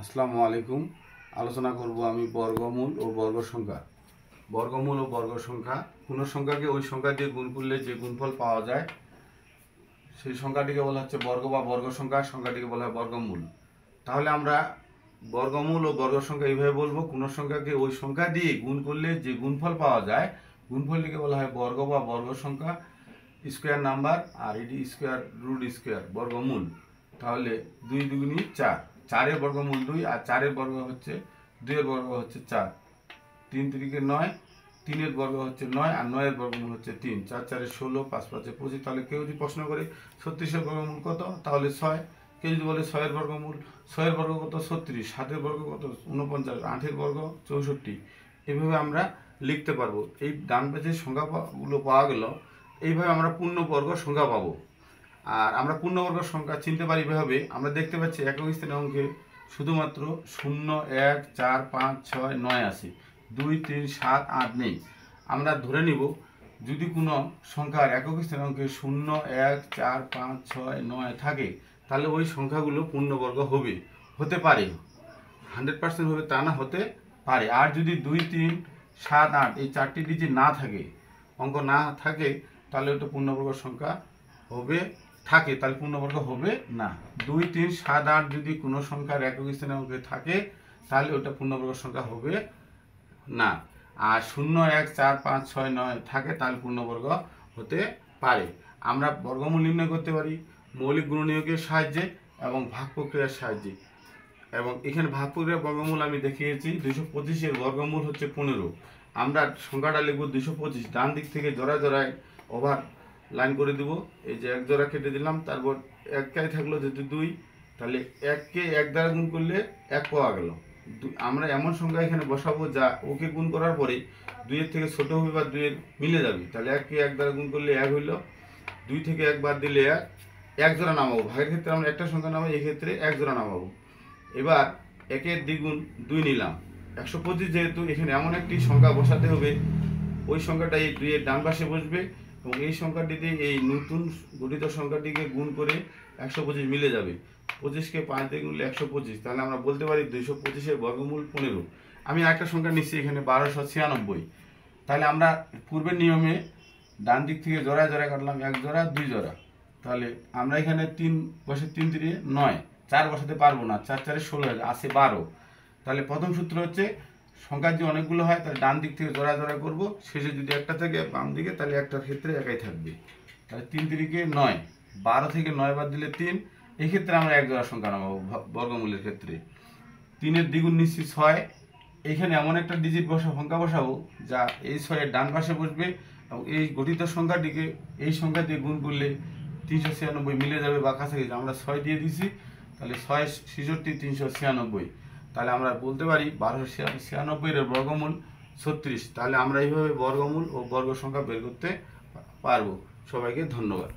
আসসালামু আলাইকুম। আলোচনা করব আমি বর্গমূল ও বর্গ সংখ্যা। বর্গমূল ও বর্গ সংখ্যা, কোনো সংখ্যাকে ওই সংখ্যা দিয়ে গুণ করলে যে গুণফল পাওয়া যায় সেই সংখ্যাটিকে বলা হচ্ছে বর্গ বা বর্গ সংখ্যা, সংখ্যাটিকে বলা হয় বর্গমূল। তাহলে আমরা বর্গমূল ও বর্গ সংখ্যা এইভাবে বলবো, কোনো সংখ্যাকে ওই সংখ্যা দিয়ে গুণ করলে যে গুণফল পাওয়া যায় গুণফলটিকে বলা হয় বর্গ বা বর্গ সংখ্যা, স্কোয়ার নাম্বার, আর এটি স্কোয়ার রুট স্কোয়ার বর্গমূল। তাহলে 2 দুগুণী 4, 4-এর বর্গমূল 2, আর 4-এর বর্গ হচ্ছে 2-এর বর্গ হচ্ছে 4, 3 তিরিকে 9, 3-এর বর্গ হচ্ছে 9, আর 9-এর বর্গমূল হচ্ছে 3, 4 4-এ 16, 5 5-এ 25। তাহলে কেউ যদি প্রশ্ন করে 36-এর বর্গমূল কত, তাহলে 6। কেউ যদি বলে 6-এর বর্গমূল, 6-এর বর্গ কত 36, 7-এর বর্গ কত 49, 8-এর বর্গ 64। এইভাবে আমরা লিখতে পারবো। এই ডান পেজের সংখ্যাগুলো পাওয়া গেল, এইভাবে আমরা পূর্ণবর্গ সংখ্যা পাবো। আর আমরা পূর্ণবর্গ সংখ্যা চিনতে পারি এভাবে, আমরা দেখতে পাচ্ছি একক স্থানের অঙ্কে শুধুমাত্র 0 1 4 5 6 9 আছে, 2 3 7 8 নেই। আমরা ধরে নিব যদি কোনো সংখ্যার একক স্থানের অঙ্কে 0 1 4 5 6 9 থাকে, তাহলে ওই সংখ্যাগুলো পূর্ণবর্গ হতে পারে। 100% হবে তা না, হতে পারে। আর যদি 2 3 7 8 এই 4টি ডিজিট না থাকে, অঙ্ক না থাকে, তাহলে ওটা পূর্ণবর্গ সংখ্যা তাহলে পূর্ণবর্গ হবে না। 2 3 7 8 যদি কোনো সংখ্যার একক স্থানের অঙ্কে থাকে, তাহলে ওটা পূর্ণবর্গ সংখ্যা হবে না। আর 0 1 4 5 6 9 থাকে, তাহলে পূর্ণবর্গ হতে পারে। আমরা বর্গমূল নির্ণয় করতে পারি মৌলিক গুণনীয়কের সাহায্যে এবং ভাগ প্রক্রিয়ার সাহায্যে। এবং এখানে ভাগ প্রক্রিয়া বর্গমূল আমি দেখিয়েছি। 225-এর বর্গমূল হচ্ছে 15। আমরা সংখ্যাটা লিখব 225, ডান দিক থেকে জোড়ায় জোড়ায় ওভার লাইন করে দিব। এই যে এক জোড়া কেটে দিলাম, তারপর একটাই থাকলো যেহেতু 2, তাহলে 1-কে 1 দ্বারা গুণ করলে 1 পাওয়া গেল। আমরা এমন সংখ্যা এখানে বসাবো যা ওকে গুণ করার পরে 2-এর থেকে ছোট হবে বা 2-এর মিলে যাবে। তাহলে 1-কে 1 দ্বারা গুণ করলে 1 হইল, 2 থেকে 1 বাদ দিলে 1, 1 জোড়া নামাবো। ভাগের ক্ষেত্রে আমরা একটা সংখ্যা নামাই, এই ক্ষেত্রে 1 জোড়া নামাবো। এবার 1-এর দ্বিগুণ 2 নিলাম, 125। যেহেতু এখানে এমন একটি সংখ্যা বসাতে হবে, ওই সংখ্যাটা এই 2-এর ডান পাশে বসবে এবং এই সংখ্যাটিতে এই নতুন গঠিত সংখ্যাটিকে গুণ করে 125 মিলে যাবে। 25-কে 5 দিয়ে গুণলে 125, তাহলে আমরা বলতে পারি 225-এর বর্গমূল 15। আমি আরেকটা সংখ্যা নিচ্ছি এখানে 1296। তাহলে আমরা পূর্বের নিয়মে ডান দিক থেকে জোড়ায় জোড়ায় কাটলাম, 1 জোড়া 2 জোড়া। তাহলে আমরা এখানে 3 বসে 3 3 9, 4 বসাতে পারবো না, 4 4-এ 16 আছে 12। তাহলে প্রথম সূত্র হচ্ছে সংখ্যা যদি অনেকগুলো হয় তাহলে ডান দিক থেকে জোড়া জোড়া করবো, শেষে যদি একটা থাকে বাম দিকে, তাহলে একটার ক্ষেত্রে একাই থাকবে। তাহলে 3 3-কে 9, 12 থেকে 9 বাদ দিলে 3। এই ক্ষেত্রে আমরা 1 জোড়া সংখ্যা নামাবো বর্গমূলের ক্ষেত্রে। 3-এর দ্বিগুণ নিচ্ছি 6, এইখানে এমন একটা ডিজিট সংখ্যা বসাবো যা এই 6-এর ডান পাশে বসবে এবং এই গঠিত সংখ্যাটিকে এই সংখ্যা দিয়ে গুণ করলে 396 মিলে যাবে বা কাছাকাছি। আমরা 6 দিয়ে দিছি, তাহলে 6 66 396। তাহলে আমরা বলতে পারি 1296-এর বর্গমূল 36। তাহলে আমরা এইভাবে বর্গমূল ও বর্গ সংখ্যা বের করতে পারবো। সবাইকে ধন্যবাদ।